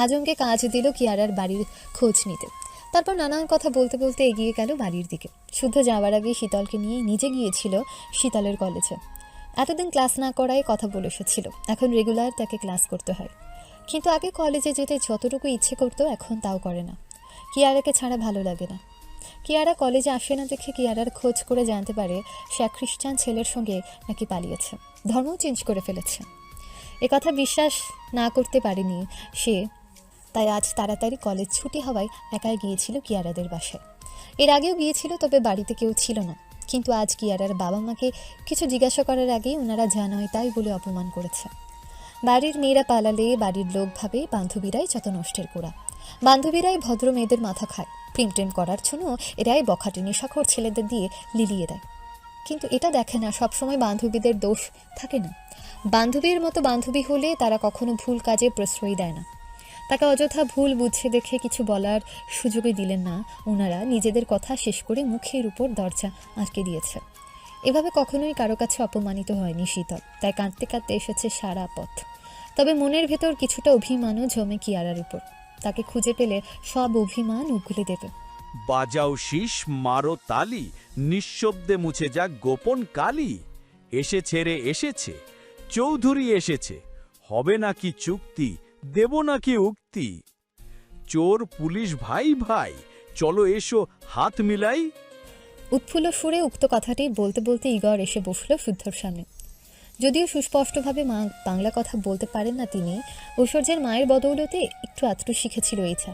আজমকে কাজ দিল কিয়ারার বাড়ির খোঁজ নিতে। তারপর নানান কথা বলতে বলতে এগিয়ে গেল বাড়ির দিকে। শুদ্ধ যাওয়ার আগে শীতলকে নিয়ে নিজে গিয়েছিল শীতলের কলেজে। এতদিন ক্লাস না করায় কথা বলে এসেছিল, এখন রেগুলার তাকে ক্লাস করতে হয়। কিন্তু আগে কলেজে যেতে যতটুকু ইচ্ছে করতো এখন তাও করে না। কিয়ারাকে ছাড়া ভালো লাগে না। কিয়ারা কলেজে আসে না দেখে কিয়ারার খোঁজ করে জানতে পারে সে এক খ্রিস্টান ছেলের সঙ্গে নাকি পালিয়েছে, ধর্মও চেঞ্জ করে ফেলেছে। কথা বিশ্বাস না করতে পারেনি সে, তাই আজ তাড়াতাড়ি কলেজ ছুটি হওয়ায় একাই গিয়েছিল কিয়ারাদের বাসায়। এর আগেও গিয়েছিল, তবে বাড়িতে কেউ ছিল না। কিন্তু আজ কিয়ারার বাবা মাকে কিছু জিজ্ঞাসা করার আগেই ওনারা যা নয় তাই বলে অপমান করেছে। বাড়ির মেয়েরা পালালে বাড়ির লোক ভাবে বান্ধবীরাই যত নষ্টের গোড়া, বান্ধবীরাই ভদ্র মেয়েদের মাথা খায়, প্রেম টেম করার জন্য এরাই বখাটে নেশাখোর ছেলেদের দিয়ে লিলিয়ে দেয়। কিন্তু এটা দেখে না সবসময় বান্ধবীদের দোষ থাকে না। বান্ধবীর মতো বান্ধবী হলে তারা কখনো ভুল কাজে প্রশ্রয় দেয় না। তাকে অযথা ভুল বুঝে দেখে কিছু বলার সুযোগই দিলেন না ওনারা, নিজেদের কথা শেষ করে মুখের উপর দরজা আটকে দিয়েছে। এভাবে কখনোই কারো কাছে অপমানিত হয়নি শীতল, তাই কাঁদতে কাঁদতে এসেছে সারা পথ। তবে মনের ভেতর কিছুটা অভিমানও জমে কিয়ারার উপর। তাকে খুঁজে পেলে সব অভিমান উগলে দেবে। বাজাও শীষ, মারো তালি, নিঃশব্দে মুছে যাক গোপন কালি। এসেছে রে এসেছে, চৌধুরী এসেছে, হবে নাকি চুক্তি, দেব নাকি উক্তি। চোর পুলিশ ভাই ভাই, চলো এসো হাত মিলাই। উৎফুল্ল সুরে উক্ত কথাটি বলতে বলতে ইগর এসে বসল শুদ্ধর সামনে। যদিও সুস্পষ্টভাবে বাংলা কথা বলতে পারেন না তিনি, ঐশ্বর্যের মায়ের বদৌলতে একটু আধটু শিখেছিল ইচ্ছা।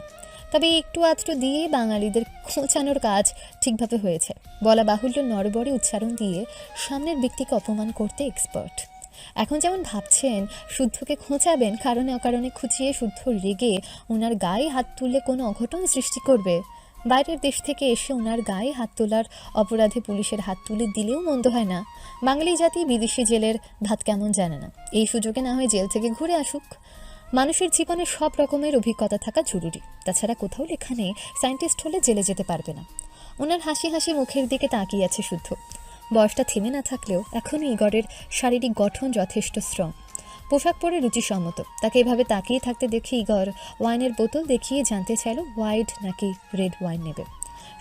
তবে একটু আধটু দিয়ে বাঙালিদের খোঁচানোর কাজ ঠিকভাবে হয়েছে। বলা বাহুল্য নরবরে উচ্চারণ দিয়ে সামনের ব্যক্তিকে অপমান করতে এক্সপার্ট। এখন যেমন ভাবছেন শুদ্ধকে খোঁচাবেন, কারণে অকারণে খুঁচিয়ে শুদ্ধ রেগে ওনার গায়ে হাত তুললে কোনো অঘটন সৃষ্টি করবে। বাইরের দেশ থেকে এসে ওনার গায়ে হাত তোলার অপরাধে পুলিশের হাত তুলে দিলেও মন্দ হয় না। বাঙালি জাতি বিদেশি জেলের ভাত কেমন জানে না, এই সুযোগে না হয় জেল থেকে ঘুরে আসুক। মানুষের জীবনে সব রকমের অভিজ্ঞতা থাকা জরুরি। তাছাড়া কোথাও লেখা নেই সায়েন্টিস্ট হলে জেলে যেতে পারবে না। ওনার হাসি হাসি মুখের দিকে তাকিয়ে আছে শুদ্ধ। বয়সটা থেমে না থাকলেও এখনও ইগরের শারীরিক গঠন যথেষ্ট স্ট্রং, পোশাক পরে রুচিসম্মত। তাকে এভাবে তাকিয়ে থাকতে দেখে ইগর ওয়াইনের বোতল দেখিয়ে জানতে চাইল হোয়াইট নাকি রেড ওয়াইন নেবে।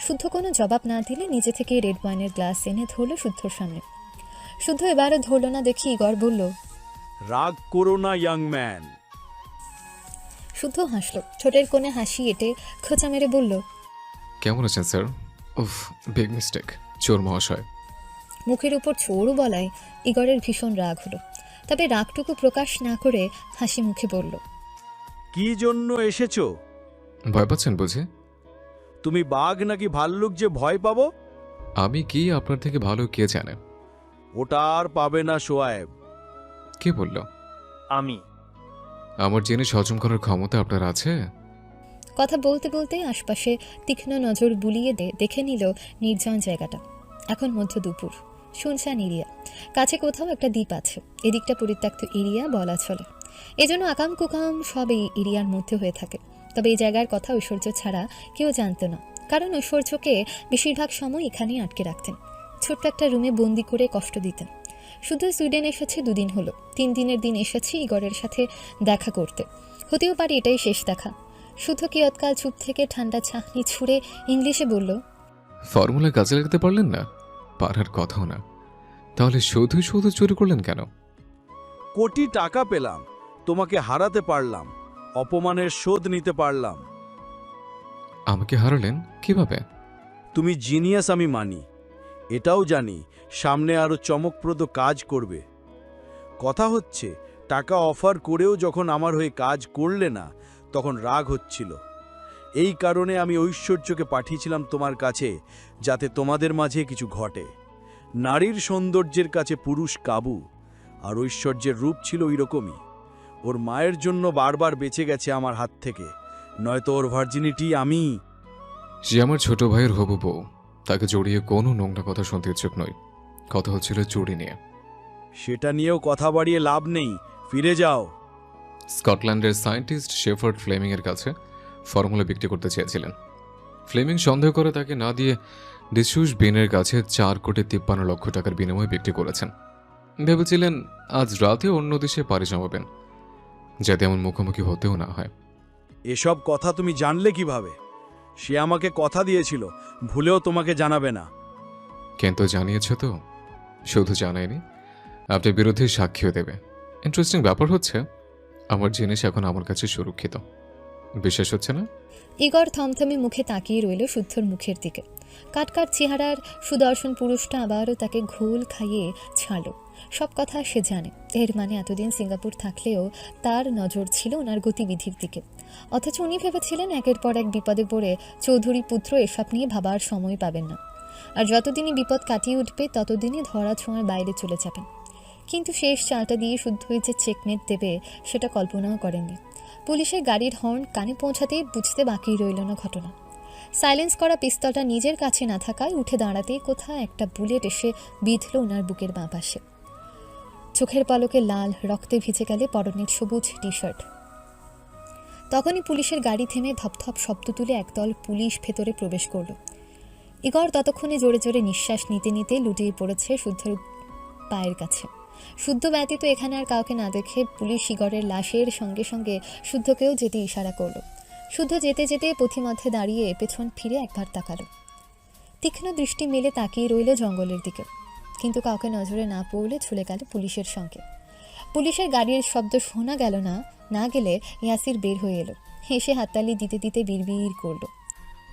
শুদ্ধ কোনো জবাব না দিলে নিজে থেকে রেড ওয়াইনের গ্লাস এনে ধরল শুদ্ধর সামনে। শুদ্ধ এবারও ধরল না দেখে ইগর বলল, রাগ করো না ইয়াং ম্যান। শুদ্ধ হাসল, ঠোঁটের কোণে হাসি এঁটে খোঁচা মেরে বলল, কেমন আছেন স্যার? উফ, বিগ মিস্টেক, চোর মহাশয়। মুখের উপর চোরও বলায় ইগরের ভীষণ রাগ হলো। তবে রাগটুকু প্রকাশ না করে হাসি মুখে বলল, কি জন্য এসেছো? ভয় পাচ্ছেন বুঝি? তুমি বাঘ নাকি ভাল্লুক যে ভয় পাবো? আমি কি আপনার থেকে ভালো কে জানে? ওটা আর পাবে না সোয়াব। কে বলল? আমি। আমার জিনিস হজম করার ক্ষমতা আপনার আছে? কথা বলতে বলতে আশপাশে তীক্ষ্ণ নজর বুলিয়ে দেখে নিল নির্জন জায়গাটা। এখন মধ্য দুপুর, শুনশান এরিয়া। কাছে কোথাও একটা দ্বীপ আছে, এদিকটা পরিত্যক্ত এরিয়া বলা চলে। এজন্য আকাম কুকাম সব এই এরিয়ার মধ্যে হয়ে থাকে। তবে এই জায়গার কথা ঐশ্বর্য ছাড়া কেউ জানত না, কারণ ঐশ্বর্যকে বেশিরভাগ সময় এখানেই আটকে রাখতেন, ছোট্ট একটা রুমে বন্দি করে কষ্ট দিতেন। শুধু সুইডেন এসেছে 2 দিন হলো, 3 দিনের দিন এসেছে ইগরের সাথে দেখা করতে। হতেও পারে এটাই শেষ দেখা। শুধু কিয়ৎকাল চুপ থেকে ঠান্ডা ছাঁকনি ছুঁড়ে ইংলিশে বলল, ফর্মুলা কাজে লাগাতে পারলেন না? পারার কথাও না, তাহলে শুধু শুধু চুরি করলেন কেন? কোটি টাকা পেলাম, তোমাকে হারাতে পারলাম, অপমানের শোধ নিতে পারলাম। আমাকে হারালেন কিভাবে? তুমি জিনিয়াস আমি মানি, এটাও জানি সামনে আরো চমকপ্রদ কাজ করবে। কথা হচ্ছে টাকা অফার করেও যখন আমার হয়ে কাজ করলে না, তখন রাগ হচ্ছিল। এই কারণে আমি ঐশ্বর্যকে পাঠিয়েছিলাম তোমার কাছে, যাতে তোমাদের মাঝে কিছু ঘটে। নারীর সৌন্দর্যের কাছে পুরুষ কাবু, আর ঐশ্বর্যের রূপ ছিল ওইরকমই। ওর মায়ের জন্য বারবার বেঁচে গেছে আমার হাত থেকে, নয়তো ওর ভার্জিনিটি আমি। সে আমার ছোট ভাইয়ের হবু বউ, তাকে জড়িয়ে কোনো নোংরা কথা শুনতে ইচ্ছুক নই। কথা হচ্ছিল চুরি নিয়ে। সেটা নিয়েও কথা বাড়িয়ে লাভ নেই, ফিরে যাও। স্কটল্যান্ডের সায়েন্টিস্ট শেফার্ড ফ্লেমিং এর কাছে ফর্মুলা বিক্রি করতে চেয়েছিলেন। ফ্লেমিং সন্দেহ করে তাকে না দিয়ে ডিসুস বেনের কাছে 4 কোটি 53 লক্ষ টাকার বিনিময়ে বিক্রি করেছেন। ভেবেছিলেন আজ রাতে অন্য দেশে পাড়ি জমাবেন, যাতে এমন মুখোমুখি হতেও না হয়। এসব কথা তুমি জানলে কিভাবে? সে আমাকে কথা দিয়েছিল ভুলেও তোমাকে জানাবে না। কিন্তু জানিয়েছ তো? শুধু জানায়নি, আপনার বিরুদ্ধে সাক্ষীও দেবে। ইন্টারেস্টিং ব্যাপার হচ্ছে, আমার জিনিস এখন আমার কাছে সুরক্ষিত। বিশ্বাস হচ্ছে না? ইগর থমথমে মুখে তাকিয়ে রইল শুদ্ধর মুখের দিকে। কাটকাট চেহারার সুদর্শন পুরুষটা আবারও তাকে ঘোল খাইয়ে ছাড়ল। সব কথা সে জানে। এর মানে এতদিন সিঙ্গাপুর থাকলেও তার নজর ছিল ওনার গতিবিধির দিকে। অথচ উনি ভেবেছিলেন একের পর এক বিপদে পড়ে চৌধুরী পুত্র এসব নিয়ে ভাবার সময় পাবেন না, আর যতদিনই বিপদ কাটিয়ে উঠবে ততদিনই ধরা ছোঁয়ার বাইরে চলে যাবেন। কিন্তু শেষ চালটা দিয়ে শুদ্ধই যে চেকমেট দেবে সেটা কল্পনাও করেননি। পুলিশের গাড়ির হর্ন কানে পৌঁছাতেই বুঝতে বাকি রইল না ঘটনা। সাইলেন্স করা পিস্তলটা নিজের কাছে না থাকায় উঠে দাঁড়াতেই কোথাও একটা বুলেট এসে বিঁধল ওনার বুকের বাঁ পাশে। চোখের পলকে লাল রক্তে ভিজে গেলে পরনের সবুজ টি শার্ট। তখনই পুলিশের গাড়ি থেমে ধপধপ শব্দ তুলে একদল পুলিশ ভেতরে প্রবেশ করল। ইগর ততক্ষণে জোরে জোরে নিঃশ্বাস নিতে নিতে লুটিয়ে পড়েছে শুদ্ধর পায়ের কাছে। শুদ্ধ ব্যতীত এখানে আর কাউকে না দেখে পুলিশ ইগরের লাশের সঙ্গে সঙ্গে শুদ্ধকেও যেতে ইশারা করলো। শুদ্ধ যেতে যেতে পথিমধ্যে দাঁড়িয়ে পেছন ফিরে একবার তাকালো। তীক্ষ্ণ দৃষ্টি মেলে তাকিয়ে রইল জঙ্গলের দিকে, কিন্তু কাউকে নজরে না পড়লে চলে গেল পুলিশের সঙ্গে। পুলিশের গাড়ির শব্দ শোনা গেল না, না গেলে ইয়াসির বের হয়ে এলো। হেসে হাততালি দিতে দিতে বিড়বিড় করলো,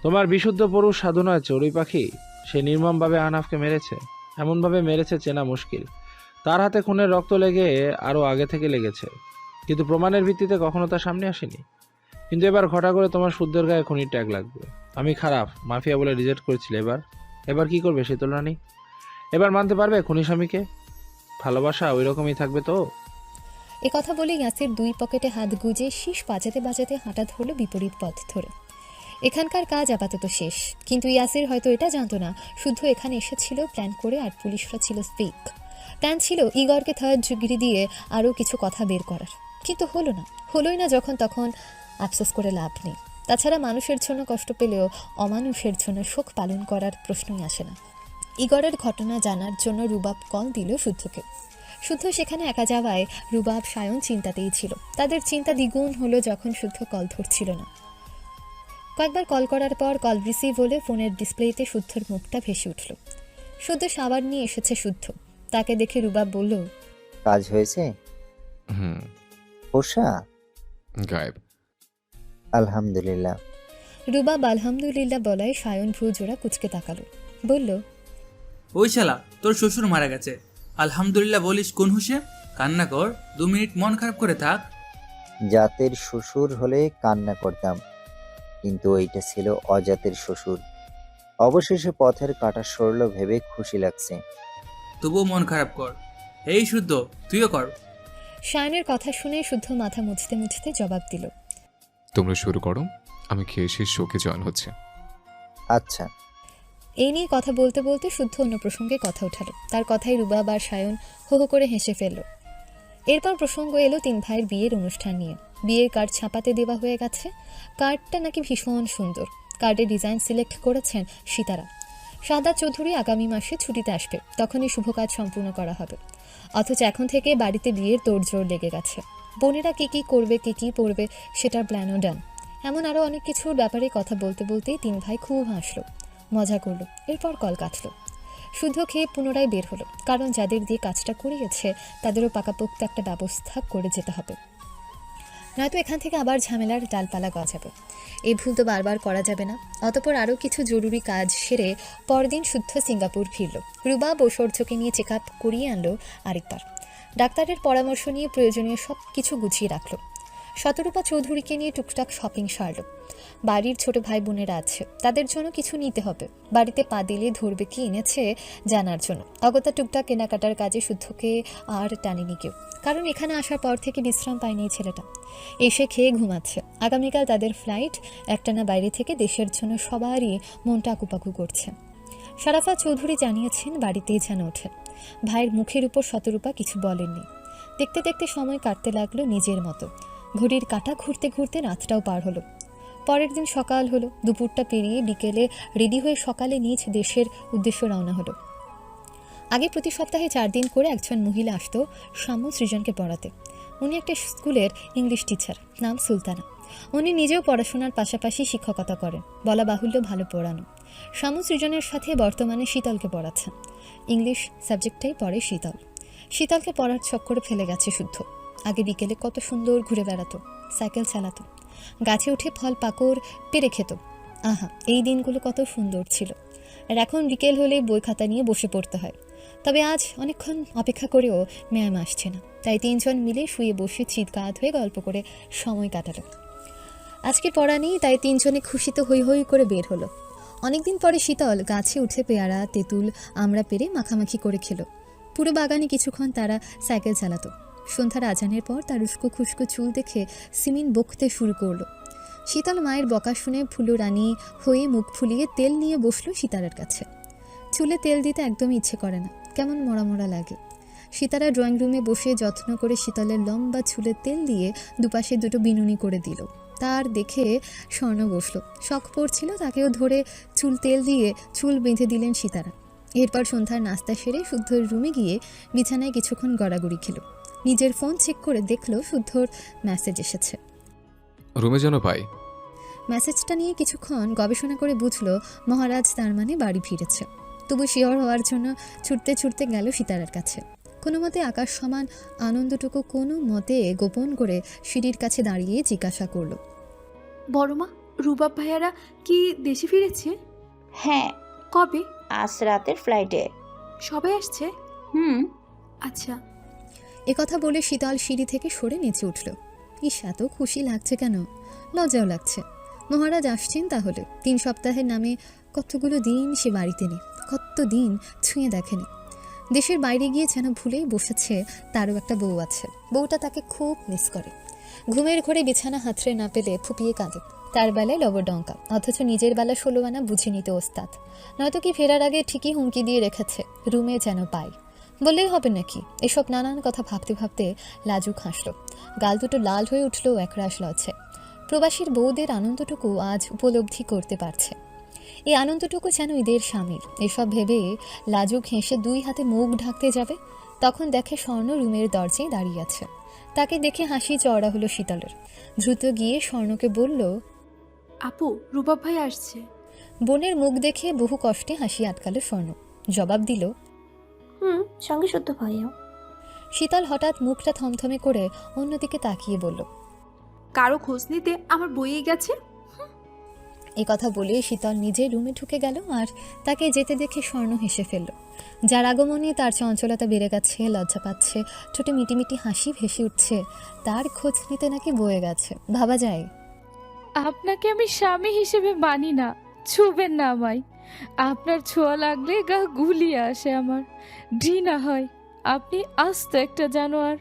তোমার বিশুদ্ধ পুরুষ সাধু নয় চড়ুই পাখি। সে নির্মমভাবে আহনাফকে মেরেছে, এমনভাবে মেরেছে চেনা মুশকিল। তার হাতে খুনের রক্ত লেগে আরও আগে থেকে লেগেছে, কিন্তু প্রমাণের ভিত্তিতে কখনো তার সামনে আসেনি। কিন্তু এবার ঘটা করে তোমার শুদ্ধের গায়ে খুনির ট্যাগ লাগবে। আমি খারাপ মাফিয়া বলে রিজেক্ট করেছিলে, এবার কি করবে সে তুলনানি? এবার মানতে পারবে খুনি স্বামীকে? ভালোবাসা ওই রকমই থাকবে তো? এ কথা বলে ইয়াসির দুই পকেটে হাত গুজে শীষ বাজাতে বাজাতে হাঁটা ধরল বিপরীত পথ ধরে। এখানকার কাজ আপাতত শেষ, কিন্তু ইয়াসির হয়তো এটা জানতো না শুদ্ধ এখানে এসেছিল প্ল্যান করে, আর পুলিশরা ছিল ফেক। প্ল্যান ছিল ইগরকে থার্ড ডিগ্রি দিয়ে আরও কিছু কথা বের করার, কিন্তু হলোই না যখন তখন আফসোস করে লাভ নেই। তাছাড়া মানুষের জন্য কষ্ট পেলেও অমানুষের জন্য শোক পালন করার প্রশ্নই আসে না। ইগরের ঘটনা জানার জন্য রুবাব কল দিল শুদ্ধকে। শুদ্ধ সেখানে একা যাওয়ায় রুবাব সায়ন চিন্তাতেই ছিল। তাদের চিন্তা দ্বিগুণ হলো যখন শুদ্ধ কল ধরছিল না। কয়েকবার কল করার পর কল রিসিভ হলে ফোনের ডিসপ্লেতে শুদ্ধর মুখটা ভেসে উঠল। শুদ্ধ সাবান নিয়ে এসেছে শুদ্ধ। তাকে দেখে রুবাব বলল, কাজ হয়েছে? হুম। পোষা? গায়েব। আলহামদুলিল্লাহ। রুবাব আলহামদুলিল্লাহ বলায় সায়ন ভ্রু জোড়া কুচকে তাকালো, বলল, ওই শালা তোর শ্বশুর মারা গেছে, আলহামদুলিল্লাহ বলিস কোন হুশে? কান্না কর, 2 মিনিট মন খারাপ করে থাক। জাতের শ্বশুর হলে কান্না করতাম, কিন্তু এইটা ছিল অজাতের শ্বশুর। অবশেষে পথের কাঁটা সরল ভেবে খুশি লাগছে। তবুও মন খারাপ কর। এই শুদ্ধ, তুইও কর। সায়নের কথা শুনে শুদ্ধ মাথা মুছতে মুছতে জবাব দিল, তোমরা শুরু করো, আমি খেয়ে শেষ শোকে জয়েন হচ্ছে। আচ্ছা। এই নিয়ে কথা বলতে বলতে শুদ্ধ অন্য প্রসঙ্গে কথা উঠালো। তার কথায় রুবাব আর সায়ন হো হো করে হেসে ফেলল। এরপর প্রসঙ্গ এলো 3 ভাইয়ের বিয়ের অনুষ্ঠান নিয়ে। বিয়ের কার্ড ছাপাতে দেওয়া হয়ে গেছে। কার্ডটা নাকি ভীষণ সুন্দর। কার্ডের ডিজাইন সিলেক্ট করেছেন সীতারা। শাহাদাত চৌধুরী আগামী মাসে ছুটিতে আসবে, তখনই শুভ কাজ সম্পূর্ণ করা হবে। অথচ এখন থেকে বাড়িতে বিয়ের তোড়জোড় লেগে গেছে। বোনেরা কে কী করবে, কে কী পড়বে সেটার প্ল্যানও ডান। এমন আরও অনেক কিছুর ব্যাপারে কথা বলতে বলতেই 3 ভাই খুব হাসলো, মজা করলো। এরপর কল কাটলো। শুদ্ধ খেয়ে পুনরায় বের হলো, কারণ যাদের দিয়ে কাজটা করিয়েছে তাদেরও পাকাপোক্ত একটা ব্যবস্থা করে যেতে হবে, নয়তো এখান থেকে আবার ঝামেলার ডালপালা গজাবে। এই ভুল তো বারবার করা যাবে না। অতপর আরও কিছু জরুরি কাজ সেরে পরদিন শুদ্ধ সিঙ্গাপুর ফিরল। রুবাব ঐশ্বর্যকে নিয়ে চেক আপ করিয়ে আনলো আরেকবার। ডাক্তারের পরামর্শ নিয়ে প্রয়োজনীয় সব কিছু গুছিয়ে রাখলো। শতরূপা চৌধুরীকে নিয়ে টুকটাক শপিং সারল। বাড়ির ছোট ভাই বোনেরা আছে, তাদের জন্য কিছু নিতে হবে। বাড়িতে পা দিলে ধরবে কি এনেছে জানার জন্য। অগত্যা টুকটাক কেনাকাটার কাজে শুদ্ধকে আর টানেনি কেউ, কারণ এখানে আসার পর থেকে বিশ্রাম পায়নি ছেলেটা। এসে খেয়ে ঘুমাচ্ছে। আগামীকাল তাদের ফ্লাইট। একটানা বাইরে থেকে দেশের জন্য সবারই মনটা আকুপাকু করছে। শারাফা চৌধুরী জানিয়েছেন বাড়িতেই যেন ওঠে। ভাইয়ের মুখের উপর শতরূপা কিছু বলেননি। দেখতে দেখতে সময় কাটতে লাগলো নিজের মতো। ঘড়ির কাঁটা ঘুরতে ঘুরতে রাতটাও পার হলো। পরের দিন সকাল হলো। দুপুরটা পেরিয়ে বিকেলে রেডি হয়ে সকালে নিজ দেশের উদ্দেশ্য রওনা হলো। আগে প্রতি সপ্তাহে 4 দিন করে একজন মহিলা আসতো শামু সৃজনকে পড়াতে। উনি একটা স্কুলের ইংলিশ টিচার, নাম সুলতানা। উনি নিজেও পড়াশোনার পাশাপাশি শিক্ষকতা করেন, বলা বাহুল্য ভালো পড়ানো। শামু সৃজনের সাথে বর্তমানে শীতলকে পড়াচ্ছেন। ইংলিশ সাবজেক্টটাই পড়ে শীতল। শীতলকে পড়ার চক্করে ফেলে গেছে শুদ্ধ। আগে বিকেলে কত সুন্দর ঘুরে বেড়াতো, সাইকেল চালাতো, গাছে উঠে ফল পাকড় পেরে খেত। আহা, এই দিনগুলো কত সুন্দর ছিল। আর এখন বিকেল হলে বই খাতা নিয়ে বসে পড়তে হয়। তবে আজ অনেকক্ষণ অপেক্ষা করেও ম্যাম আসছে না, তাই 3 জন মিলে শুয়ে বসে চিৎকার হয়ে গল্প করে সময় কাটালো। আজকে পড়া নেই, তাই 3 জনে খুশিতে হৈ হৈ করে বের হলো। অনেকদিন পরে শীতল গাছে উঠে পেয়ারা, তেঁতুল, আমড়া পেরে মাখামাখি করে খেলো। পুরো বাগানে কিছুক্ষণ তারা সাইকেল চালাতো। সন্ধ্যার আজানের পর তার উস্কো খুস্কো চুল দেখে সিমিন বকতে শুরু করলো। শীতল মায়ের বকা শুনে ফুলো রানী হয়ে মুখ ফুলিয়ে তেল নিয়ে বসলো সীতারার কাছে। চুলে তেল দিতে একদমই ইচ্ছে করে না, কেমন মরা মরা লাগে। সীতারা ড্রয়িং রুমে বসে যত্ন করে শীতলের লম্বা চুলে তেল দিয়ে দুপাশে দুটো বিনুনি করে দিল। তার দেখে স্বর্ণ বসলো, শখ পড়ছিল, তাকেও ধরে চুল তেল দিয়ে চুল বেঁধে দিলেন সীতারা। এরপর সন্ধ্যার নাস্তা সেরে শুদ্ধর রুমে গিয়ে বিছানায় কিছুক্ষণ গড়াগড়ি খেল। নিজের ফোন চেক করে দেখলো শুদ্ধর মেসেজ এসেছে। রুমে যেন পাই। মেসেজটা নিয়ে কিছুক্ষণ গবেষণা করে বুঝলো মহারাজ তার মানে বাড়ি ফিরেছে। তবু শিওর হওয়ার জন্য ছুটতে ছুটতে গেল সীতারার কাছে। কোনো মতে আকাশ সমান আনন্দটুকু কোনো মতে গোপন করে সিঁড়ির কাছে দাঁড়িয়ে জিজ্ঞাসা করলো, বড়মা, রুবাব ভাইয়ারা কি দেশে ফিরেছে? হ্যাঁ, কবে? আজ রাতের ফ্লাইটে। সবাই আসছে? হুম। আচ্ছা। কথা বলে শীতল সিঁড়ি থেকে সরে নিচে উঠল। ইস, এত খুশি লাগছে কেন, লজ্জাও লাগছে। মহারাজ আসছেন তাহলে। 3 সপ্তাহের নামে কতগুলো দিন সে বাড়িতে নেই, কত দিন ছুঁয়ে দেখেনি। দেশের বাইরে গিয়ে যেন ভুলেই বসেছে তারও একটা বউ আছে। বউটা তাকে খুব মিস করে। ঘুমের ঘরে বিছানা হাতড়ে না পেলে ফুপিয়ে কাঁদে। তার বেলায় লবডঙ্কা, অথচ নিজের বেলা 16 আনা বুঝে নিতে ওস্তাদ। নয়তো কি ফেরার আগে ঠিকই হুমকি দিয়ে রেখেছে, রুমে যেন পাই। বললেই হবে নাকি? এসব নানান কথা ভাবতে ভাবতে লাজুক হাসল। গাল দুটো লাল হয়ে উঠল একরাশ লজ্জে। প্রবাসীর বউদের আনন্দটুকু আজ উপলব্ধি করতে পারছে। এই আনন্দটুকু যেন ঈদের সামিল। এসব ভেবে লাজুক হেসে 2 হাতে মুখ ঢাকতে যাবে, তখন দেখে স্বর্ণ রুমের দরজায় দাঁড়িয়ে আছে। তাকে দেখে হাসি চড়া হলো শীতলের। দ্রুত গিয়ে স্বর্ণকে বলল, আপু, রুবাব ভাই আসছে। বোনের মুখ দেখে বহু কষ্টে হাসি আটকালো স্বর্ণ। জবাব দিল, সঙ্গে শুদ্ধ ভাইয়াও। শীতল হঠাৎ মুখটা থমথমে করে অন্যদিকে তাকিয়ে বলল, কারো খোঁজ নিতে আমার বইয়ে গেছে। কথা বলে শীতল নিজের রুমে ঢুকে গেল। আর তাকে যেতে দেখে স্বর্ণ হেসে ফেলল। যার আগমনে তার চঞ্চলতা বেড়ে গেছে, লজ্জা পাচ্ছে, ঠোঁটে মিটিমিটি হাসি ভেসে উঠছে। তার খোঁজ নিতে নাকি বয়ে গেছে, ভাবা যায়। আপনাকে আমি স্বামী হিসেবে মানি না, ছুবেন না আমায়। আপনার ছোঁয়া লাগলে গা গুলিয়ে আসে আমার, ঘৃণা হয়। আপনি আস্ত একটা জানোয়ার।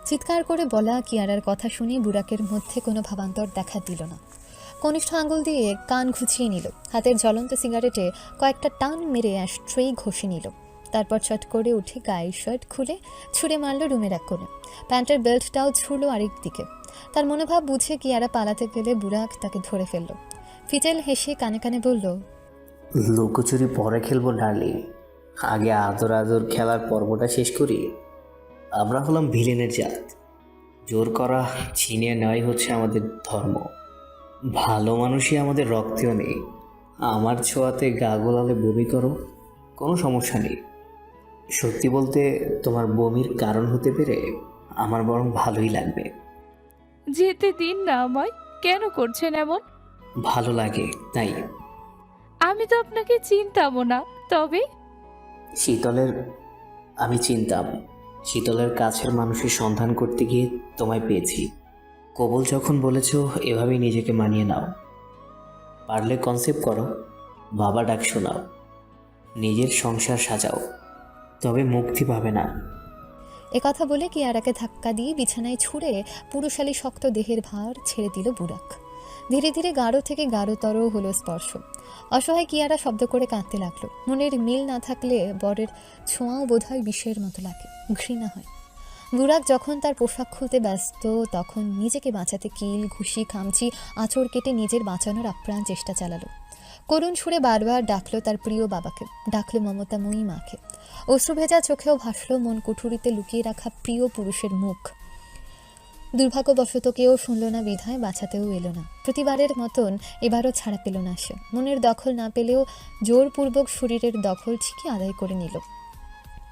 চিৎকার করে বলা কিয়ারার কথা শুনে বুড়াকের মধ্যে কোনো ভাবান্তর দেখা দিল না। কনিষ্ঠ আঙুল দিয়ে কান ঘুচিয়ে নিল। হাতের জ্বলন্ত সিগারেটে কয়েকটা টান মেরে অ্যাশট্রে ঘষে নিল। তারপর চট করে উঠে গায়ের শার্ট খুলে ছুঁড়ে মারল রুমের এক কোণে। প্যান্টের বেল্টটাও ছুঁড়ল আরেক দিকে। তার মনোভাব বুঝে কিয়ারা পালাতে গেলে বুড়াক তাকে ধরে ফেলল। ফিটেল হেসে কানে কানে বলল, লুকোচুরি পরে খেলবো ডার্লিং, আগে আদর আদর খেলার পর্বটা শেষ করি। আমরা হলাম ভিলেনের জাত, জোর করা ছিনিয়ে নেওয়াই হচ্ছে আমাদের ধর্ম। ভালো মানুষই আমাদের রক্তেও নেই। আমার ছোঁয়াতে গা গোলালে বমি করো, কোনো সমস্যা নেই। সত্যি বলতে তোমার বমির কারণ হতে পেরে আমার বরং ভালোই লাগবে। যেতে দিন না আমায়, কেন করছেন এমন? ভালো লাগে তাই। আমি তো আপনাকে চিনতামও না। তবে আমি চিনতাম। শীতলের কাছের মানুষের সন্ধান করতে গিয়ে তোমায় পেয়েছি। কবল যখন বলেছ এভাবেই নিজেকে মানিয়ে নাও। পারলে কনসেপ্ট করো, বাবা ডাক শোনাও, নিজের সংসার সাজাও, তবে মুক্তি পাবে না। কথা বলে কিয়ারাকে ধাক্কা দিয়ে বিছানায় ছুঁড়ে পুরুষালী শক্ত দেহের ভার ছেড়ে দিল বুড়াক। ধীরে ধীরে গাঢ় থেকে গাঢ়তর হলো স্পর্শ। অসহায় কিয়ারা শব্দ করে কাঁদতে লাগলো। মনের মিল না থাকলে বরের ছোঁয়াও বোধহয় বিষের মতো লাগে, ঘৃণা হয়। বুড়াক যখন তার পোশাক খুলতে ব্যস্ত, তখন নিজেকে বাঁচাতে কিল, ঘুষি, খামচি, আঁচড় কেটে নিজের বাঁচানোর আপ্রাণ চেষ্টা চালালো। করুণ সুরে বারবার ডাকলো তার প্রিয় বাবাকে, ডাকলো মমতাময়ী মাকে। অশ্রুভেজা চোখেও ভাসল মন কুঠুরিতে লুকিয়ে রাখা প্রিয় পুরুষের মুখ। দুর্ভাগ্যবশত কেউ শুনল না বিধায় বাঁচাতেও এলো না। প্রতিবারের মতন এবারও ছাড়া পেল না সে। মনের দখল না পেলেও জোরপূর্বক শরীরের দখল ঠিকই আদায় করে নিল।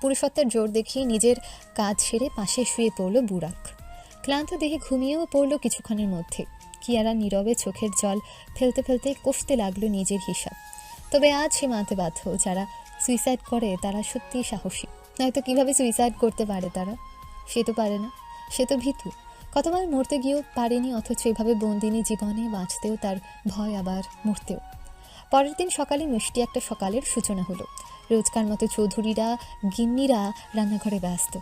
পুরুষত্বের জোর দেখিয়ে নিজের কাজ সেরে পাশে শুয়ে পড়ল বুরাক। ক্লান্ত দেহে ঘুমিয়েও পড়ল কিছুক্ষণের মধ্যে। কিয়ারা নীরবে চোখের জল ফেলতে ফেলতে কষতে লাগলো নিজের হিসাব। তবে আজ সে মানতে বাধ্য, যারা সুইসাইড করে তারা সত্যিই সাহসী। নয়তো কিভাবে সুইসাইড করতে পারে তারা? সে তো পারে না, সে তো ভীতু। কতবার মরতে গিয়েও পারেনি, অথচ এভাবে বন্দিনী জীবনে বাঁচতেও তার ভয়, আবার মরতেও। পরের দিন সকালে মিষ্টি একটা সকালের সূচনা হলো। রোজকার মতো চৌধুরীরা, গিন্নিরা রান্নাঘরে ব্যস্ত।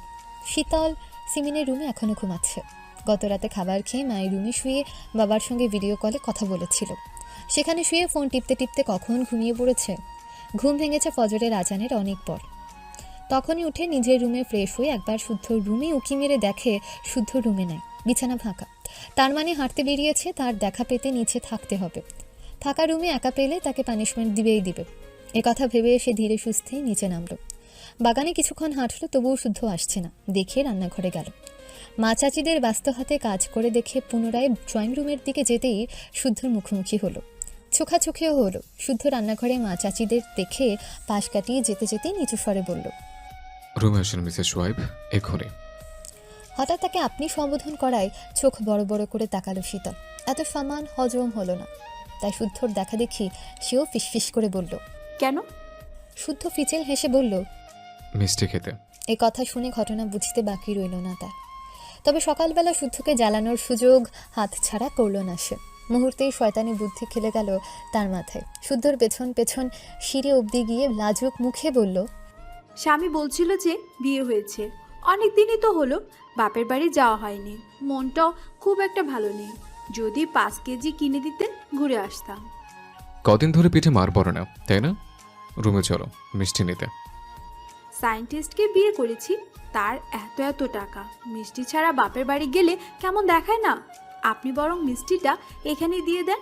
শীতল সিমিনের রুমে এখনো ঘুমাচ্ছে। গত রাতে খাবার খেয়ে মায়ের রুমে শুয়ে বাবার সঙ্গে ভিডিও কলে কথা বলেছিল। সেখানে শুয়ে ফোন টিপতে টিপতে কখন ঘুমিয়ে পড়েছে। ঘুম ভেঙেছে ফজরের আজানের অনেক পর। তখনই উঠে নিজের রুমে ফ্রেশ হয়ে একবার শুদ্ধর রুমে উকি মেরে দেখে শুদ্ধ রুমে নাই, বিছানা ফাঁকা। তার মানে হাঁটতে বেরিয়েছে, তার দেখা পেতে নিচে থাকতে হবে। ফাঁকা রুমে একা পেলে তাকে পানিশমেন্ট দিবেই দিবে। কথা ভেবে সে ধীরে সুস্থে নিচে নামলো। বাগানে কিছুক্ষণ হাঁটলো, তবুও শুদ্ধ আসছে না। দেখে রান্নাঘরে গেল। মা চাচিদের ব্যস্ত হাতে কাজ করে দেখে পুনরায় ড্রয়িং রুমের দিকে যেতেই শুদ্ধর মুখোমুখি হলো। চোখাচোখিও হলো। শুদ্ধ রান্নাঘরে মা চাচিদের দেখে পাশ কাটিয়ে যেতে যেতেই নিচু স্বরে বলল, রুমে আসেন মিসেস সোয়াইব, এক্ষুনি। হঠাৎ তাকে আপনি সম্বোধন করায় চোখ বড় বড় করে তাকালো শীতল। এত সম্মান হজম হলো না। তাই শুদ্ধর দেখা দেখি সেও ফিসফিস করে বলল, কেন? শুদ্ধ ফিচেল হেসে বলল, মিষ্টি খেতে। এ কথা শুনে ঘটনা বুঝতে বাকি রইল না তার। তবে সকালবেলা শুদ্ধকে জ্বালানোর সুযোগ হাতছাড়া করল না সে। মুহূর্তেই শয়তানি বুদ্ধি খেলে গেল তার মাথায়। শুদ্ধর পেছন পেছন সিঁড়ি অবধি গিয়ে লাজুক মুখে বলল, স্বামী বলছিল যে বিয়ে হয়েছে, অনেক দিনই তো হলো, বাপের বাড়ি যাওয়া হয়নি, মনটাও খুব একটা ভালো নেই। যদি 5 কেজি কিনে দিতেন ঘুরে আসতাম। কদিন ধরে পিঠে মার পড়ে না, তাই না? রুমে চলো মিষ্টি নিতে। সায়েন্টিস্টকে বিয়ে করেছি, তার এত এত টাকা, মিষ্টি ছাড়া বাপের বাড়ি গেলে কেমন দেখায় না? আপনি বরং মিষ্টিটা এখানে দিয়ে দেন।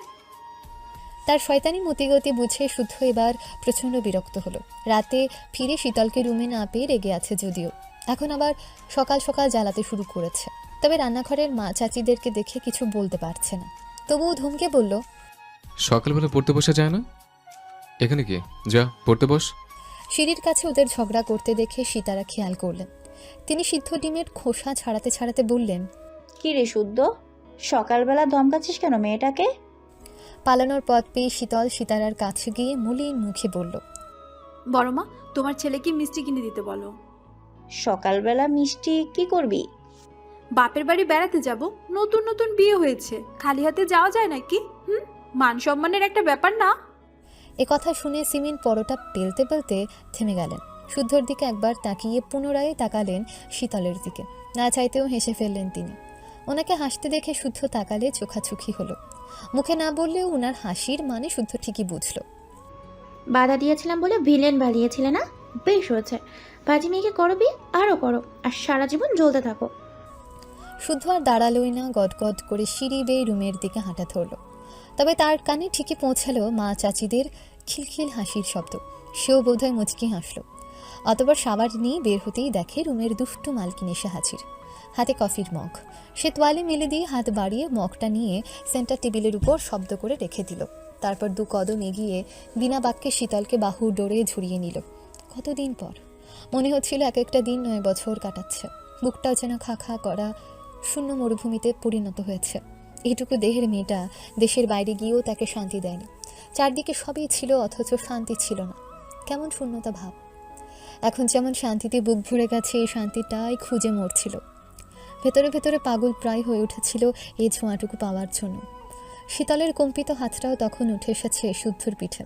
তার শয়তানি মতিগতি বুঝে শুদ্ধ এবার প্রচণ্ড বিরক্ত হলো। রাতে ফিরে শীতলকে রুমে না পেয়ে রেগে আছে যদিও। এখন আবার সকাল সকাল জ্বালাতে শুরু করেছে। তবে রান্নাঘরের মা চাচিদেরকে দেখে কিছু বলতে পারছে না। তবুও ধমকে বলল, সকালবেলা পড়তে বসে যায় না? এখানে কি, যা পড়তে বস। সিঁড়ির কাছে ওদের ঝগড়া করতে দেখে সীতারা খেয়াল করলেন। তিনি সিদ্ধ ডিমের খোসা ছাড়াতে ছাড়াতে বললেন, কি রে শুদ্ধ, সকালবেলা ধমকাচ্ছিস কেন মেয়েটাকে? পালানোর পথ পেয়ে শীতল সীতারার কাছে গিয়ে মলিন মুখে বলল, বড় মা, তোমার ছেলেকে মিষ্টি কিনে দিতে বলো। সকালবেলা মিষ্টি কি করবি? বাপের বাড়ি বেড়াতে যাব, নতুন নতুন বিয়ে হয়েছে, খালি হাতে যাওয়া যায় নাকি? মান সম্মানের একটা ব্যাপার না? এ কথা শুনে সিমিন পরোটা পেলতে পেলতে থেমে গেলেন। শুদ্ধর দিকে একবার তাকিয়ে পুনরায় তাকালেন শীতলের দিকে। না চাইতেও হেসে ফেললেন তিনি। ওনাকে হাসতে দেখে শুদ্ধ তাকালে চোখাচোখি হলো। মুখে না বললেও ওনার হাসির মানে শুদ্ধ ঠিকই বুঝল। বাধা দিয়েছিলাম বলে ভিলেন বানিয়েছিলে না? বেশ হয়েছে, বাজি মেয়েকে করো বিয়ে, আরও করো, আর সারা জীবন জ্বলতে থাকো। শুদ্ধ আর দাঁড়ালোই না, গদগদ করে সিঁড়ি বেয়ে রুমের দিকে হাঁটা ধরল। তবে তার কানে ঠিকই পৌঁছালো মা চাচিদের খিলখিল হাসির শব্দ। সেও বোধহয় মুচকি হাসল। অতবার সাবার নিয়ে বের হতেই দেখে রুমের দুষ্টু মালকিন এসে হাজির, হাতে কফির মগ। সে তোয়ালে মেলে দিয়ে হাত বাড়িয়ে মগটা নিয়ে সেন্টার টেবিলের উপর শব্দ করে রেখে দিল। তারপর 2 কদম এগিয়ে বিনা বাক্যে শীতলকে বাহু ডোরে ঝুড়িয়ে নিল। কতদিন পর মনে হচ্ছিল এক একটা দিন 9 বছর কাটাচ্ছে। বুকটাও যেন খা খা করা শূন্য মরুভূমিতে পরিণত হয়েছে। এইটুকু দেহের মেয়েটা দেশের বাইরে গিয়েও তাকে শান্তি দেয়নি। চারদিকে সবই ছিল, অথচ শান্তি ছিল না। কেমন শূন্যতা ভাব। এখন যেমন শান্তিতে বুক ভরে গেছে, এই শান্তিটাই খুঁজে মরছিল। ভেতরে ভেতরে পাগল প্রায় হয়ে উঠেছিল এই ছোঁয়াটুকু পাওয়ার জন্য। শীতলের কম্পিত হাতটাও তখন উঠে এসেছে শুদ্ধর পিঠে।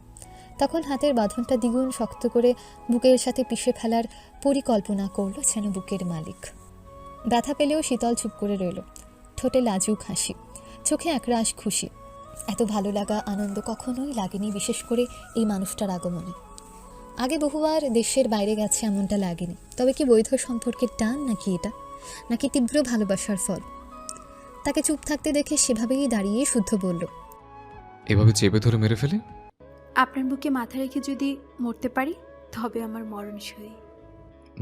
তখন হাতের বাঁধনটা দ্বিগুণ শক্ত করে বুকের সাথে পিষে ফেলার পরিকল্পনা করল যেন বুকের মালিক। ব্যথা পেলেও শীতল চুপ করে রইল। ঠোঁটে লাজুক হাসি, চোখে একরাশ খুশি। এত ভালো লাগা, আনন্দ কখনোই লাগেনি, বিশেষ করে এই মানুষটার আগমনে। আগে বহুবার দেশের বাইরে গেছে, এমনটা লাগেনি। তবে কি বৈধ সম্পর্কের টান নাকি এটা, নাকি তীব্র ভালোবাসার ফল? তাকে চুপ থাকতে দেখে সেভাবেই দাঁড়িয়ে শুদ্ধ বলল, এভাবে চেপে ধরে মেরে ফেলে? আপনার বুকে মাথা রেখে যদি মরতে পারি তবে আমার মরণ সই।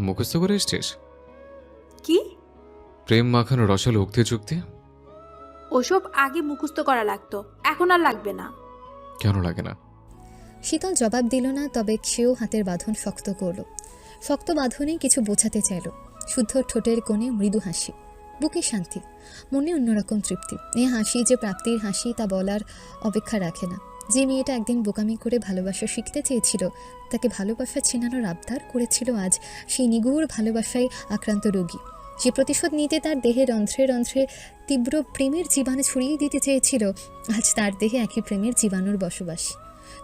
মুখস্থ করে এসছিস? কি? প্রেম মাখানো রসালো উক্তি চুক্তি? ওসব আগে মুখস্থ করা লাগতো, এখন আর লাগবে না। কেন লাগে না? শীতল জবাব দিল না, তবে সেও হাতের বাঁধন শক্ত করল। শক্ত বাঁধনেই কিছু বোঝাতে চাইল। শুদ্ধ ঠোঁটের কোণে মৃদু হাসি, বুকে শান্তি, মনে অন্যরকম তৃপ্তি। এ হাসি যে প্রাপ্তির হাসি তা বলার অপেক্ষা রাখে না। যে মেয়েটা একদিন বোকামি করে ভালোবাসা শিখতে চেয়েছিল, তাকে ভালোবাসা ছিনানোর আবদার করেছিল, আজ সেই নিগুড় ভালোবাসায় আক্রান্ত রোগী। যে প্রতিশোধ নিতে তার দেহে রন্ধ্রে রন্ধ্রে তীব্র প্রেমের জীবাণু ছড়িয়ে দিতে চেয়েছিল, আজ তার দেহে একই প্রেমের জীবাণুর বসবাস।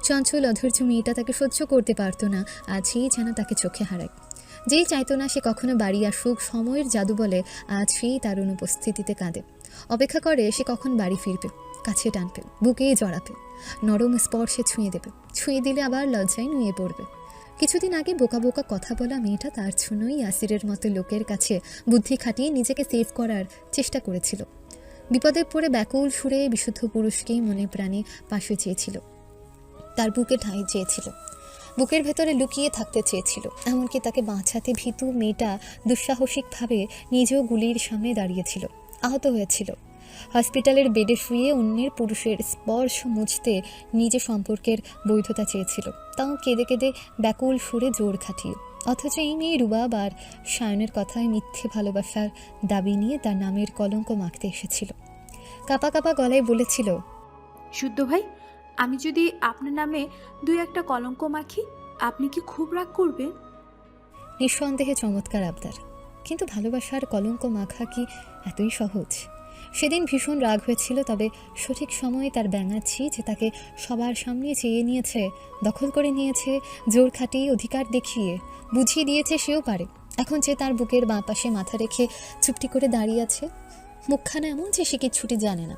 চঞ্চল অধৈর্য মেয়েটা তাকে সহ্য করতে পারত না, আজই যেন তাকে চোখে হারায়। যেই চাইতো না সে কখনো বাড়ি আসুক, সময়ের জাদু বলে আজ সেই তার অনুপস্থিতিতে কাঁদে। অপেক্ষা করে সে কখন বাড়ি ফিরবে, কাছে টানবে, বুকে জড়াবে, নরম স্পর্শে ছুঁয়ে দেবে, ছুঁয়ে দিলে আবার লজ্জায় নুয়ে পড়বে। কিছুদিন আগে বোকা বোকা কথা বলা মেয়েটা তার জন্যই ইয়াসিরের মতো লোকের কাছে বুদ্ধি খাটিয়ে নিজেকে সেভ করার চেষ্টা করেছিল। বিপদে পড়ে ব্যাকুল সুরে বিশুদ্ধ পুরুষকেই মনে প্রাণে পাশে চেয়েছিল, তার বুকে ঠাঁই চেয়েছিল, বুকের ভেতরে লুকিয়ে থাকতে চেয়েছিল। এমনকি তাকে বাঁচাতে ভীতু মেয়েটা দুঃসাহসিকভাবে নিজেও গুলির সামনে দাঁড়িয়েছিল, আহত হয়েছিল। হসপিটালের বেডে শুয়ে অন্যের পুরুষের স্পর্শ মুছতে নিজে সম্পর্কের বৈধতা চেয়েছিল, তাও কেঁদে কেঁদে ব্যাকুল সুরে জোর খাটিয়ে। অথচ এই মেয়ে রুবাব আর সায়নের কথায় মিথ্যে ভালোবাসার দাবি নিয়ে তার নামের কলঙ্ক মাখতে এসেছিল। কাপা কাপা গলায় বলেছিল, শুদ্ধ ভাই, আমি যদি আপনার নামে দুই একটা কলঙ্ক মাখি, আপনি কি খুব রাগ করবেন? নিঃসন্দেহে চমৎকার আবদার, কিন্তু ভালোবাসার কলঙ্ক মাখা কি এতই সহজ? সেদিন ভীষণ রাগ হয়েছিল, তবে সঠিক সময়ে তার ব্যাঙাচ্ছি যে তাকে সবার সামনে চেয়ে নিয়েছে, দখল করে নিয়েছে, জোর খাটিয়ে অধিকার দেখিয়ে বুঝিয়ে দিয়েছে সেও পারে। এখন যে তার বুকের বাঁ পাশে মাথা রেখে চুপটি করে দাঁড়িয়ে আছে, মুখখানা এমন যে সে কিচ্ছুটি জানে না,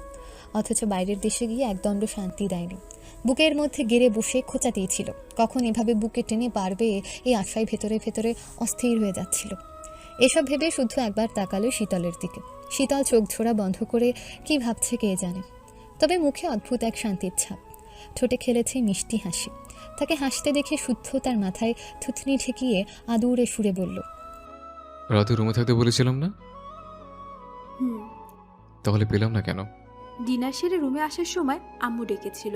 অথচ বাইরের দেশে গিয়ে একদণ্ড শান্তি দেয়নি। বুকের মধ্যে গেড়ে বসে খোঁচা দিয়েছিল, কখন এভাবে বুকে টেনে পারবে এই আশায় ভেতরে ভেতরে অস্থির হয়ে যাচ্ছিল। এসব ভেবে শুদ্ধ একবার তাকালো শীতলের দিকে। শীতল চোখ ঝোড়া বন্ধ করে কি ভাবছে কে জানে, তবে মুখে অদ্ভুত এক শান্তির ছাপ, ঠোঁটে খেলেছে মিষ্টি হাসি। তাকে হাসতে দেখে শুদ্ধ তার মাথায় থুতনি ঠেকিয়ে আদুরে সুরে বলল, রাতে রুমে থাকতে বলেছিলাম না? তাহলে পেলাম না কেন? ডিনার সেরে রুমে আসার সময় আম্মু ডেকেছিল,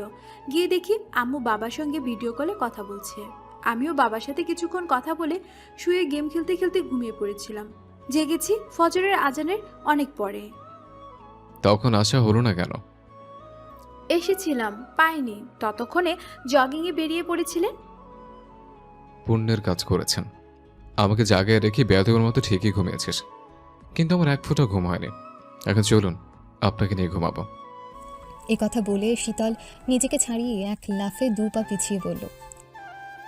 গিয়ে দেখি আম্মু বাবার সঙ্গে ভিডিও কলে কথা বলছে। আমিও বাবার সাথে কিছুক্ষণ কথা বলে শুয়ে গেম খেলতে খেলতে ঘুমিয়ে পড়েছিলাম। জেগেছি ফজরের আজানের অনেক পরে। তখন আসা হলো না কেন? এসেছিলাম, পাইনি, ততক্ষণে জগিংয়ে বেরিয়ে পড়েছিলেন। পুণ্যের কাজ করেছেন, আমাকে জায়গায় রেখে বেয়াদবের মতো ঠিকই ঘুমিয়েছিস, কিন্তু আমার এক ফোঁটা ঘুম হয়নি। এখন চলুন, আপনাকে নিয়ে ঘুমাবো। এ কথা বলে শীতল নিজেকে ছাড়িয়ে এক লাফে 2 পা পিছিয়ে বলল,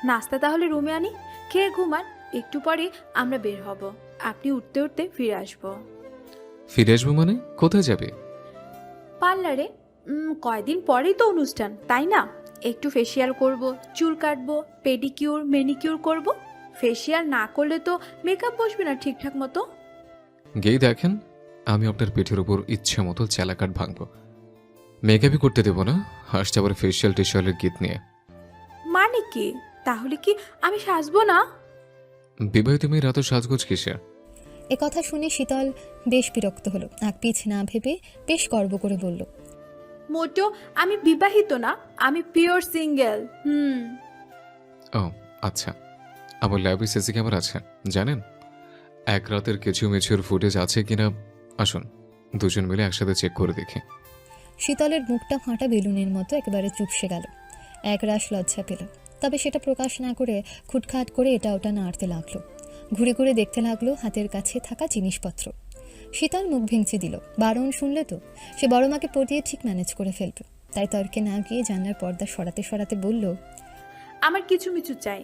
নাস্তা তাহলে রুমে আনি, খেয়ে ঘুমান, একটু পরে আমরা বের হব, আপনি উঠতে উঠতে ফিরে আসবো। ফিরে আসবো মানে? কোথায় যাবে? পার্লারে। কয়দিন পরেই তো অনুষ্ঠান, তাই না? একটু ফেসিয়াল করব, চুল কাটবো, পেডিকিউর ম্যানিকিউর করব। ফেসিয়াল না করলে তো মেকআপ বসবে না ঠিকঠাক মতো। গেই দেখেন, আমি আপনার পেটের উপর ইচ্ছে মতো চেলাকাট ভাঙবো। মেকআপই করতে দেবো না, হাসতে আবার ফেসিয়াল টেসিয়ালের গীত নিয়ে। মানে কি? তাহলে কি আমি সাজবো না? বিবাহিত মেয়ের এত সাজগোজ কিসে? এ কথা শুনে শীতল বেশ বিরক্ত হলো, আগ পিছ না ভেবে বেশ গর্ব করে বলল, মোটো আমি বিবাহিত না, আমি পিওর সিঙ্গেল। ও আচ্ছা, আমার ল্যাবে সিসি ক্যামেরা আছে জানেন? এক রাতের কিছু মিছুর ফুটেজ আছে কিনা আসুন দুজন মিলে একসাথে চেক করে দেখি। শীতলের মুখটা ফাঁটা বেলুনের মতো একেবারে চুপসে গেল। একরাশ লজ্জা পেল, তবে সেটা প্রকাশ না করে খুটখাট করে এটা ওটা নাড়তে লাগলো। ঘুরে ঘুরে দেখতে লাগলো হাতের কাছে থাকা জিনিসপত্র। শীতল মুখ ভেঙচি দিল, বারণ শুনলে তো সে বড় মাকে পড়িয়ে ঠিক ম্যানেজ করে ফেলবে, তাই তর্কে না গিয়ে জানলার পর্দা সরাতে সরাতে বলল, আমার কিছু মিছু চাই।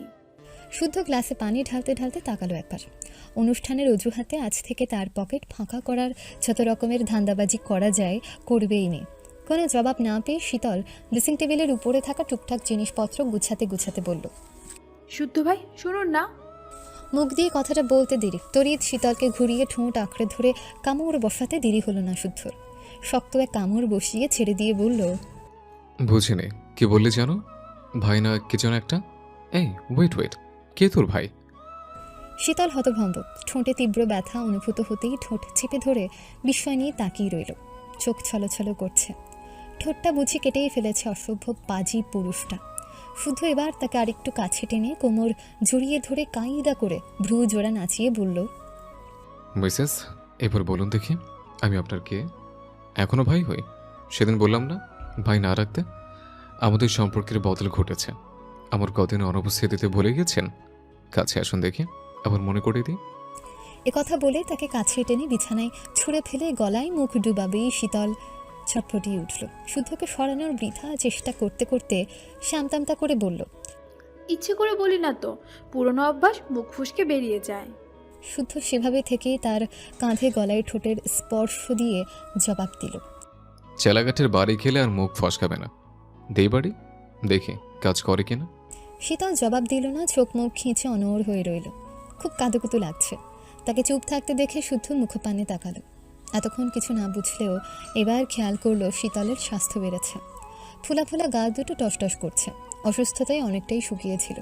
শুদ্ধ গ্লাসে পানি ঢালতে ঢালতে তাকালো একবার। অনুষ্ঠানের অজুহাতে আজ থেকে তার পকেট ফাঁকা করার যত রকমের ধান্দাবাজি করা যায় করবেই মেয়ে। কোনো জবাব না পেয়ে শীতল ড্রেসিং টেবিলের উপরে থাকা টুকটাক জিনিসপত্র গুছাতে গুছাতে বলল, শুদ্ধ ভাই শুনুন না। মুখ দিয়ে কথাটা বলতে দেরি, তড়িৎ শীতলকে ঘুরিয়ে ঠোঁট আঁকড়ে ধরে কামড় বসাতে দেরি হলো না শুদ্ধর। শক্ত এক কামড় বসিয়ে ছেড়ে দিয়ে বলল, বুঝিনি, কি বললি জানো? ভাই না কে যেন একটা? এই ওয়েট ওয়েট, কে তোর ভাই? শীতল হতভম্ব, ঠোঁটে তীব্র ব্যথা অনুভূত হতেই ঠোঁট চেপে ধরে বিস্ময় নিয়ে তাকিয়ে রইল। চোখ ছলছল করছে, ঠোঁটটা বুঝি কেটেই ফেলেছে অসভ্য পাজি পুরুষটা। শুধু এবার তাকে আরেকটু কাছে টেনে কোমর জড়িয়ে ধরে কাঁইদা করে ভ্রু জোড়া নাচিয়ে বলল, মিসেস, এবার বলুন দেখি আমি আপনার কে? এখনো ভাই হই? সেদিন বললাম না ভাই না রাখতে? আমাদের সম্পর্কের বদল ঘটেছে। আমার কদিন অনুপস্থিতিতে ভুলে গেছেন? কাছে আসুন দেখি, আবার মনে করে দিই। কথা বলে তাকে কাছে টেনে বিছানায় ছুঁড়ে ফেলে গলায় মুখ ডুবাবেই শীতল ছটফটিয়ে উঠল। শুদ্ধকে সরানোর বৃথা চেষ্টা করতে করতে শ্যামতামতা করে বলল, ইচ্ছে করে বলি না তো, পুরনো অভ্যাস মুখ ফুসকে বেরিয়ে যায়। শুদ্ধ সেভাবে থেকেই তার কাঁধে গলায় ঠোঁটের স্পর্শ দিয়ে জবাব দিল, চেলাঘাটের বাড়ি খেলে আর মুখ ফসকাবে না। দেই বাড়ি, দেখি কাজ করে কিনা। শীতল জবাব দিল না, চোখ মুখ খিঁচে অনড় হয়ে রইল। খুব কাঁদুকুতু লাগছে। তাকে চুপ থাকতে দেখে শুদ্ধ মুখপানে তাকালো। এতক্ষণ কিছু না বুঝলেও এবার খেয়াল করলো শীতলের স্বাস্থ্য বেড়েছে। ফুলা ফুলা গা দুটো টসটস করছে, অসুস্থতায় অনেকটাই শুকিয়েছিল।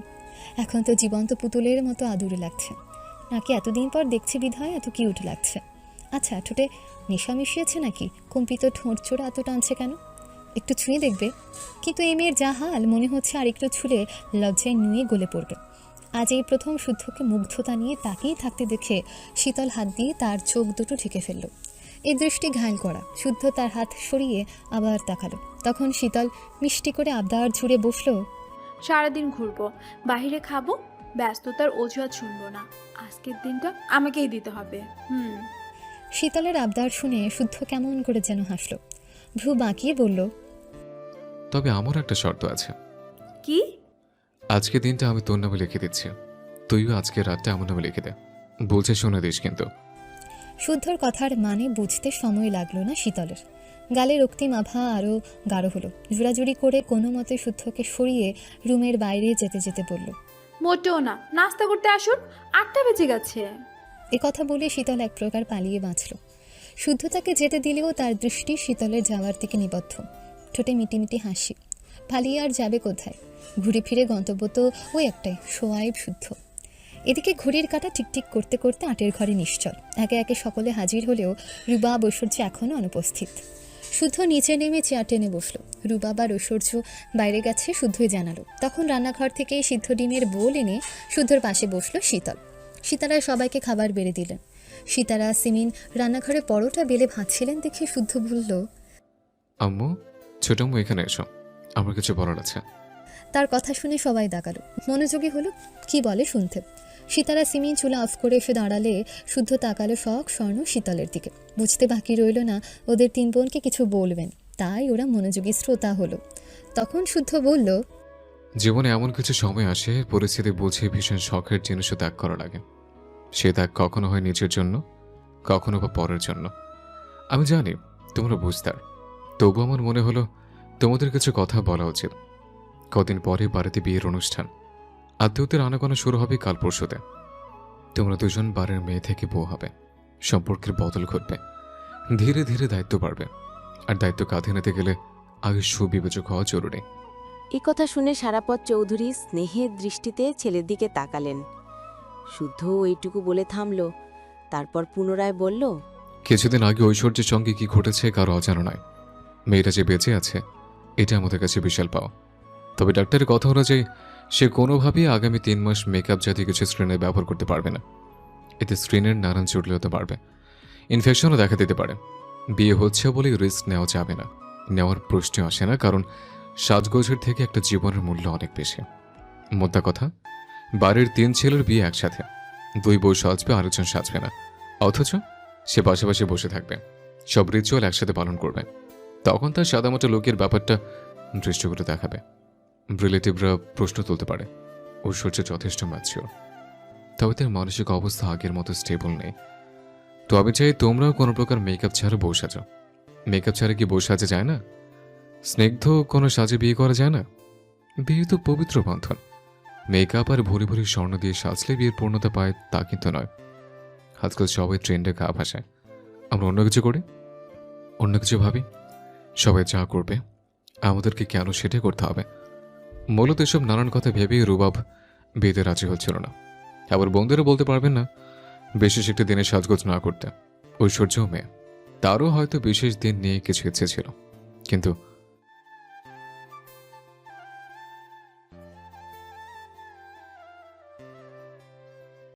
এখন তো জীবন্ত পুতুলের মতো আদুরে লাগছে। নাকি এতদিন পর দেখছি বিধায় এত কিউট লাগছে। আচ্ছা, ঠোঁটে নেশা মিশিয়েছে নাকি? কম্পিত ঠোঁট চোরা এত টানছে কেন? একটু ছুঁয়ে দেখবে। কিন্তু এই মেয়ের যা হাল, মনে হচ্ছে আর একটু ছুঁলে লজ্জায় নুয়ে গলে পড়বে। আজ এই প্রথম শুদ্ধকে মুগ্ধতা নিয়ে তাকিয়ে থাকতে দেখে শীতল হাত দিয়ে তার চোখ দুটো ঢেকে ফেলল। এই দৃষ্টি ঘায়ল করা। শুদ্ধ তার হাত সরিয়ে আবার তাকালো। তখন শীতল মিষ্টি করে আবদার জুড়ে বসলো, সারাদিন ঘুরবো, বাইরে খাবো, ব্যস্ততার অজুহাত শুনবো না। আজকের দিনটা আমাকেই দিতে হবে। শীতলের আবদার শুনে শুদ্ধ কেমন করে যেন হাসলো, ভ্রু বাঁকিয়ে বলল, তবে আমার একটা শর্ত আছে। কি? আজকে দিনটা আমি তোর নামে লিখে দিচ্ছি, তুইও আজকে রাতটা আমার নামে লিখে দে। বলছে শুনে দিস কিন্তু। শুদ্ধর কথার মানে বুঝতে সময় লাগলো না শীতলের। গালে রক্তিম আভা আরও গাঢ় হলো। জোড়াজুড়ি করে কোনো মতে শুদ্ধকে সরিয়ে রুমের বাইরে যেতে যেতে বলল, মোটেও না, নাস্তা করতে আসুন, 8টা বেজে গেছে। কথা বলে শীতল এক প্রকার পালিয়ে বাঁচল। শুদ্ধ তাকে যেতে দিলেও তার দৃষ্টি শীতলের যাওয়ার দিকে নিবদ্ধ। ঠোঁটে মিটিমিটি হাসি। পালিয়ে আর যাবে কোথায়? ঘুরে ফিরে গন্তব্য তো ওই একটাই, সোয়াইব শুদ্ধ। এদিকে ঘড়ির কাঁটা টিকটিক করতে করতে আটের ঘরে নিশ্চল। একে একে সকলে হাজির হলেও রুবাব ঐশ্বর্য এখনও অনুপস্থিত। শুদ্ধ নিচে নেমে চেয়ার টেনে বসল। রুবাব আর ঐশ্বর্য বাইরে গেছে শুদ্ধই জানালো। তখন রান্নাঘর থেকে সিদ্ধ ডিমের বোল এনে শুদ্ধর পাশে বসলো শীতল। সীতারা সবাইকে খাবার বেড়ে দিলেন। সীতারা সিমিন রান্নাঘরে পরোটা বেলে ভাজছিলেন দেখে শুদ্ধ বলল, আম্মু, ছোট আম্মু এখানে এসো, আমার কিছু বলার আছে। তার কথা শুনে সবাই দাঁড়ালো, মনোযোগী হলো কি বলে শুনতে। সীতারা সিমিন চুলা অফ করে এসে দাঁড়ালে শুদ্ধ তাকালো শখ স্বর্ণ শীতলের দিকে। বুঝতে বাকি রইল না ওদের তিন বোনকে কিছু বলবেন, তাই ওরা মনোযোগী শ্রোতা হলো। তখন শুদ্ধ বলল, জীবনে এমন কিছু সময় আসে, পরিস্থিতি বুঝে ভীষণ শখের জিনিসও ত্যাগ করা লাগে। সে ত্যাগ কখনো হয় নিজের জন্য, কখনো বা পরের জন্য। আমি জানি তোমরা বুঝতার, তবু আমার মনে হলো তোমাদের কিছু কথা বলা উচিত। কদিন পরে বাড়িতে বিয়ের অনুষ্ঠান, আত্মীয়দের আনাগোনা শুরু হবে কাল পরশুতে। তোমরা দুজন বাড়ির মেয়ে থেকে বউ হবে, সম্পর্কের বদল ঘটবে, ধীরে ধীরে দায়িত্ব বাড়বে। আর দায়িত্ব কাঁধে নিতে গেলে আগে সুবিবেচক হওয়া জরুরি। এই কথা শুনে সারাপদ চৌধুরী স্নেহের দৃষ্টিতে ছেলের দিকে তাকালেন। শুদ্ধ এইটুকু বলে থামল, তারপর পুনরায় বলল, কিছুদিন আগে ঐশ্বর্যের সঙ্গে কি ঘটেছে কারো অজানা নয়। মেয়েটা যে বেঁচে আছে এটা আমাদের কাছে বিশাল পাওয়া। তবে ডাক্তারের কথা অনুযায়ী সে কোনোভাবেই আগামী 3 মাস মেকআপ জাতীয় কিছু স্ক্রিনে ব্যবহার করতে পারবে না। এতে স্ক্রিনের নানান জটিলতা বাড়বে, ইনফেকশনও দেখা দিতে পারে। বিয়ে হচ্ছে বলেই রিস্ক নেওয়া যাবে না, নেওয়ার প্রশ্ন আসে না, কারণ সাজগোজের থেকে একটা জীবনের মূল্য অনেক বেশি। মোদ্দা কথা, বাড়ির 3 ছেলের বিয়ে একসাথে, 2 বউ সাজবে, আরেকজন সাজবে না। অথচ সে পাশাপাশি বসে থাকবে, সব রিচুয়াল একসাথে পালন করবে। তখন তার সাদামাটা লোকের ব্যাপারটা দৃষ্টিকটু দেখাবে। রিলেটিভরা প্রশ্ন তুলতে পারে। ঐশ্বর্য যথেষ্ট ম্যাচিওর, তবে তার মানসিক অবস্থা আগের মতো স্টেবল নেই। তো আমি চাই তোমরাও কোনো প্রকার মেকআপ ছাড়া বউ সাজো। মেকআপ ছাড়া কি বউ সাজা যায় না? স্নিগ্ধ কোনো সাজে বিয়ে করা যায় না? বিয়ে তো পবিত্র বন্ধন। মেকআপ আর ভরি ভরি স্বর্ণ দিয়ে সাজলে বিয়ের পূর্ণতা পায় তা কিন্তু নয়। আজকাল সবাই ট্রেন্ডে গা ভাসায়, আমরা অন্য কিছু করি, অন্য কিছু ভাবি। সবাই যা করবে আমাদেরকে কেন সেটা করতে হবে? মূলত এসব নানান কথা ভেবেই রুবাব বিয়েতে রাজি হচ্ছিল না। আবার বোনদেরও বলতে পারবেন না বিশেষ একটি দিনে সাজগোজ না করতে। ঐশ্বর্যও মেয়ে, তারও হয়তো বিশেষ দিন নিয়ে কিছু ইচ্ছে ছিল, কিন্তু